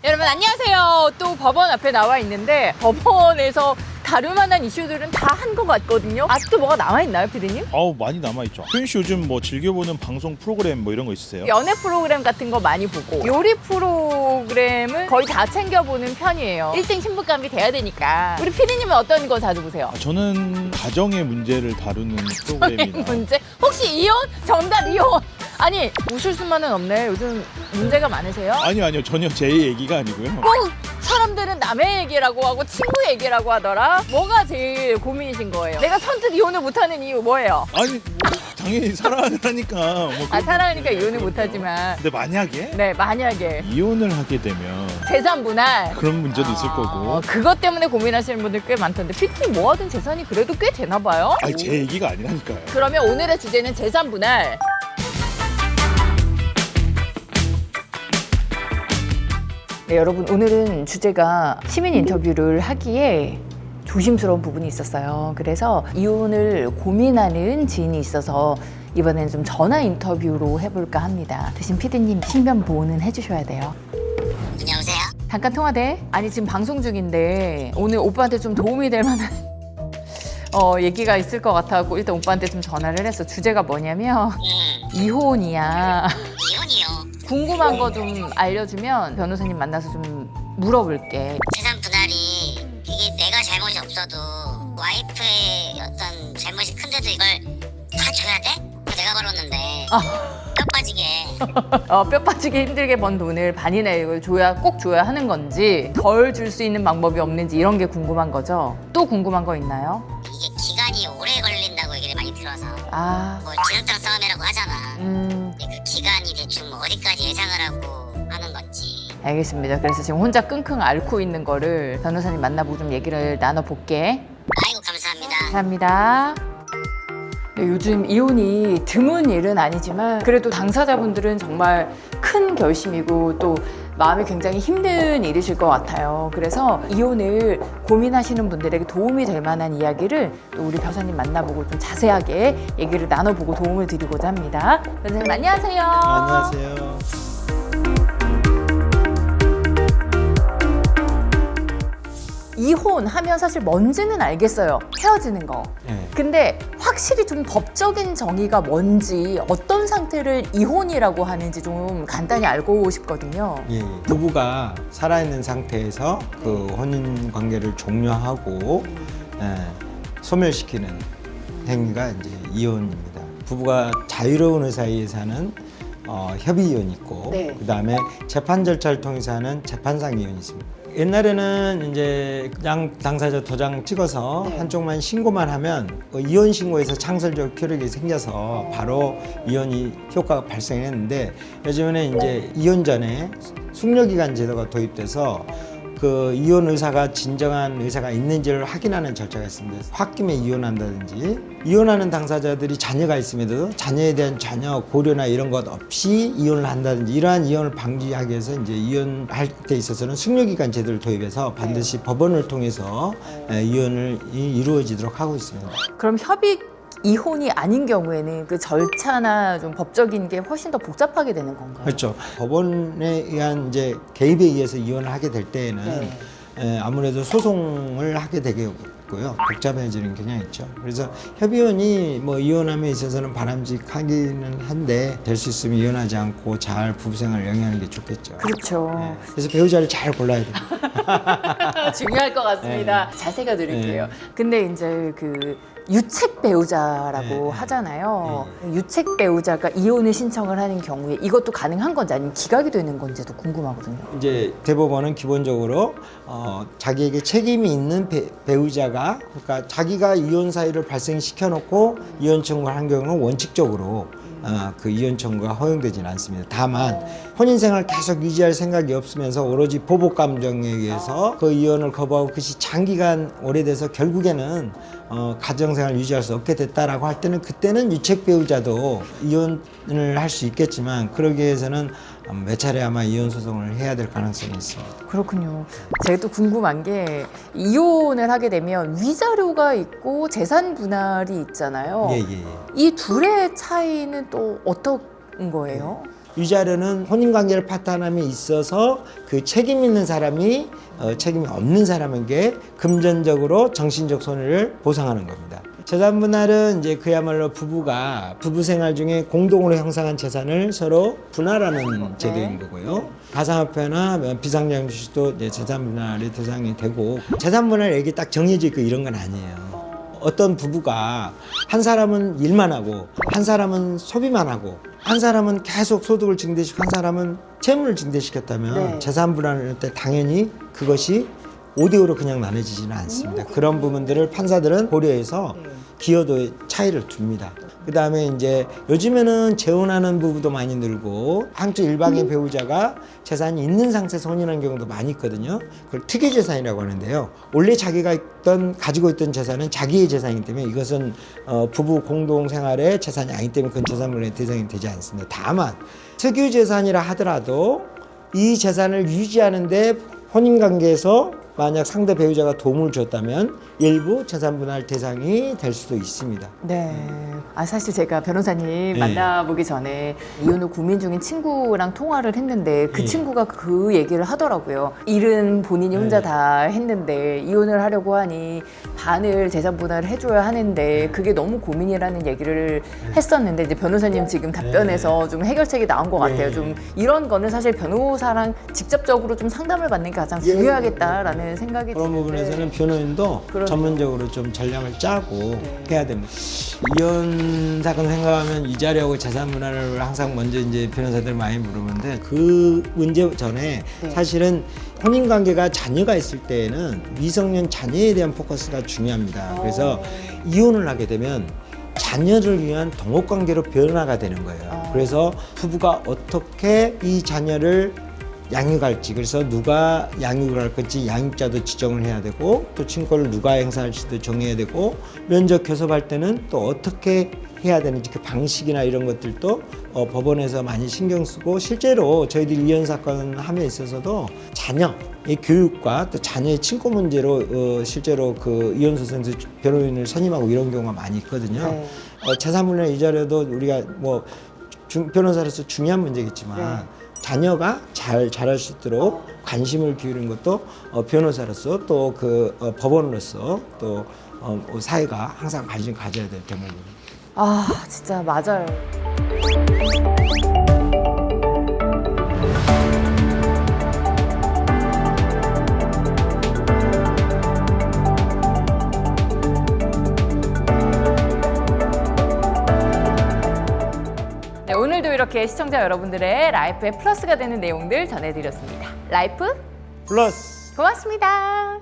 여러분 안녕하세요. 또 법원 앞에 나와 있는데 법원에서 다룰 만한 이슈들은 다 한 것 같거든요. 아직도 뭐가 남아있나요, 피디님? 많이 남아있죠. 효연 씨 요즘 뭐 즐겨보는 방송 프로그램 뭐 이런 거 있으세요? 연애 프로그램 같은 거 많이 보고 요리 프로그램은 거의 다 챙겨보는 편이에요. 1등 신부감이 돼야 되니까. 우리 피디님은 어떤 거 자주 보세요? 저는 가정의 문제를 다루는 프로그램이나 문제? 혹시 이혼? 정답 이혼! 아니 웃을 수만은 없네. 요즘 문제가 많으세요? 아니요 전혀 제 얘기가 아니고요. 꼭 사람들은 남의 얘기라고 하고 친구 얘기라고 하더라. 뭐가 제일 고민이신 거예요? 내가 선뜻 이혼을 못하는 이유 뭐예요? 아니 뭐, 당연히 사랑을 하니까 뭐 그런 사랑하니까 문제가 이혼을 있겠죠. 못하지만 근데 만약에 네 만약에 이혼을 하게 되면 재산 분할 그런 문제도 있을 거고. 그것 때문에 고민하시는 분들 꽤 많던데 피디 모아둔 재산이 그래도 꽤 되나 봐요? 아니 제 얘기가 아니라니까요. 그러면 오늘의 주제는 재산 분할. 네, 여러분 오늘은 주제가 시민 인터뷰를 하기에 조심스러운 부분이 있었어요. 그래서 이혼을 고민하는 지인이 있어서 이번에는 좀 전화 인터뷰로 해볼까 합니다. 대신 피디님 신변 보호는 해주셔야 돼요. 안녕하세요. 잠깐 통화돼? 아니 지금 방송 중인데 오늘 오빠한테 좀 도움이 될 만한 얘기가 있을 것 같아서 일단 오빠한테 좀 전화를 했어. 주제가 뭐냐면 이혼이야. 이혼이요. 궁금한 거 좀 알려주면 변호사님 만나서 좀 물어볼게. 재산 분할이 이게 내가 잘못이 없어도 와이프의 어떤 잘못이 큰데도 이걸 다 줘야 돼? 그거 내가 벌었는데 뼈 빠지게. 뼈 빠지게 힘들게 번 돈을 반이나 이걸 꼭 줘야 하는 건지 덜 줄 수 있는 방법이 없는지 이런 게 궁금한 거죠. 또 궁금한 거 있나요? 이게 기간이 오래 걸린다고 얘기를 많이 들어서 뭐 아, 진흙탕 싸움이라고 하잖아. 근데 그 기간이 대충 뭐 어디까지 예상을 하고 하는 건지. 알겠습니다. 그래서 지금 혼자 끙끙 앓고 있는 거를 변호사님 만나보고 좀 얘기를 나눠볼게. 아이고 감사합니다. 감사합니다. 네, 요즘 이혼이 드문 일은 아니지만 그래도 당사자분들은 정말 큰 결심이고 또 마음이 굉장히 힘든 일이실 것 같아요. 그래서 이혼을 고민하시는 분들에게 도움이 될 만한 이야기를 또 우리 변호사님 만나보고 좀 자세하게 얘기를 나눠보고 도움을 드리고자 합니다. 변호사님 안녕하세요. 안녕하세요. 이혼하면 사실 뭔지는 알겠어요. 헤어지는 거. 네. 근데 확실히 좀 법적인 정의가 뭔지 어떤 상태를 이혼이라고 하는지 좀 간단히 알고 싶거든요. 예, 부부가 살아있는 상태에서 그 혼인 관계를 종료하고 소멸시키는 행위가 이제 이혼입니다. 부부가 자유로운 의사에 사는 협의 이혼이 있고, 네. 그 다음에 재판 절차를 통해서 하는 재판상 이혼이 있습니다. 옛날에는 이제 그냥 당사자 도장 찍어서 한쪽만 신고만 하면 이혼 신고에서 창설적 효력이 생겨서 바로 이혼이 효과가 발생했는데 요즘에는 이제 이혼 전에 숙려기간 제도가 도입돼서 그 이혼 의사가 진정한 의사가 있는지를 확인하는 절차가 있습니다. 홧김에 이혼한다든지 이혼하는 당사자들이 자녀가 있음에도 자녀에 대한 전혀 고려나 이런 것 없이 이혼을 한다든지 이러한 이혼을 방지하기 위해서 이제 이혼할 때 있어서는 숙려기간 제도를 도입해서 반드시 법원을 통해서 이혼을 이루어지도록 하고 있습니다. 그럼 협의 이혼이 아닌 경우에는 그 절차나 좀 법적인 게 훨씬 더 복잡하게 되는 건가요? 그렇죠. 법원에 의한 이제 개입에 의해서 이혼을 하게 될 때에는 아무래도 소송을 하게 되겠고요. 복잡해지는 경향이 있죠. 그래서 협의혼이 뭐 이혼함에 있어서는 바람직하기는 한데 될 수 있으면 이혼하지 않고 잘 부부생활을 영위하는 게 좋겠죠. 그렇죠. 그래서 배우자를 잘 골라야 됩니다. 중요할 것 같습니다. 자세가 드릴게요. 근데 이제 그 유책 배우자라고 하잖아요. 유책 배우자가 이혼을 신청을 하는 경우에 이것도 가능한 건지 아니면 기각이 되는 건지도 궁금하거든요. 이제 대법원은 기본적으로 자기에게 책임이 있는 배우자가 그러니까 자기가 이혼 사유를 발생시켜 놓고 이혼 청구를 한 경우는 원칙적으로 그 이혼 청구가 허용되지는 않습니다. 다만 혼인 생활을 계속 유지할 생각이 없으면서 오로지 보복 감정에 의해서 그 이혼을 거부하고 그것이 장기간 오래돼서 결국에는 가정생활을 유지할 수 없게 됐다라고 할 때는 그때는 유책 배우자도 이혼을 할 수 있겠지만 그러기 위해서는 몇 차례 아마 이혼 소송을 해야 될 가능성이 있습니다. 그렇군요. 제가 또 궁금한 게 이혼을 하게 되면 위자료가 있고 재산 분할이 있잖아요. 예. 이 둘의 차이는 또 어떤 거예요? 위자료는 혼인관계를 파탄함에 있어서 그 책임 있는 사람이 책임이 없는 사람에게 금전적으로 정신적 손해를 보상하는 겁니다. 재산 분할은 이제 그야말로 부부가 부부 생활 중에 공동으로 형성한 재산을 서로 분할하는 제도인 거고요. 가상화폐나 비상장주식도 이제 재산 분할의 대상이 되고, 재산 분할액이 딱 정해져 있고 이런 건 아니에요. 어떤 부부가 한 사람은 일만 하고 한 사람은 소비만 하고 한 사람은 계속 소득을 증대시키고 한 사람은 채무를 증대시켰다면 네. 재산 분할할 때 당연히 그것이 5대5로 그냥 나눠지지는 않습니다. 그런 부분들을 판사들은 고려해서 기여도의 차이를 둡니다. 그 다음에 이제 요즘에는 재혼하는 부부도 많이 늘고 한쪽 일방의 배우자가 재산이 있는 상태에서 혼인한 경우도 많이 있거든요. 그걸 특유재산이라고 하는데요. 원래 자기가 가지고 있던 재산은 자기의 재산이기 때문에 이것은 부부 공동생활의 재산이 아니기 때문에 그건 재산분할의 대상이 되지 않습니다. 다만 특유재산이라 하더라도 이 재산을 유지하는데 혼인관계에서 만약 상대 배우자가 도움을 줬다면 일부 재산분할 대상이 될 수도 있습니다. 네. 사실 제가 변호사님 만나보기 전에 이혼 후 고민 중인 친구랑 통화를 했는데 그 친구가 그 얘기를 하더라고요. 일은 본인이 혼자 다 했는데 이혼을 하려고 하니 반을 재산 분할을 해줘야 하는데 그게 너무 고민이라는 얘기를 했었는데 이제 변호사님 지금 답변에서 좀 해결책이 나온 것 같아요. 좀 이런 거는 사실 변호사랑 직접적으로 좀 상담을 받는 게 가장 중요하겠다라는 생각이 그런 드는데 부분에서는 변호인도 그러네요. 전문적으로 좀 전략을 짜고 해야 됩니다. 이혼 사건 생각하면 위자료하고 재산 분할을 항상 먼저 이제 변호사들 많이 물으는데 그 문제 전에 사실은 혼인 관계가 자녀가 있을 때에는 미성년 자녀에 대한 포커스가 중요합니다. 그래서 이혼을 하게 되면 자녀를 위한 동업 관계로 변화가 되는 거예요. 그래서 부부가 어떻게 이 자녀를 양육할지, 그래서 누가 양육을 할 건지 양육자도 지정을 해야 되고 또 친권을 누가 행사할지도 정해야 되고 면접 교섭할 때는 또 어떻게 해야 되는지 그 방식이나 이런 것들도 법원에서 많이 신경 쓰고, 실제로 저희들 이혼 사건 함에 있어서도 자녀의 교육과 또 자녀의 친권 문제로 실제로 그 이혼 소송에서 변호인을 선임하고 이런 경우가 많이 있거든요. 재산분할 위자료도 우리가 뭐 변호사로서 중요한 문제겠지만 자녀가 잘 자랄 수 있도록 관심을 기울이는 것도 변호사로서 또 그 법원으로서 또 사회가 항상 관심 가져야 될 대목입니다. 진짜 맞아요. 네, 오늘도 이렇게 시청자 여러분들의 라이프에 플러스가 되는 내용들 전해드렸습니다. 라이프 플러스! 고맙습니다.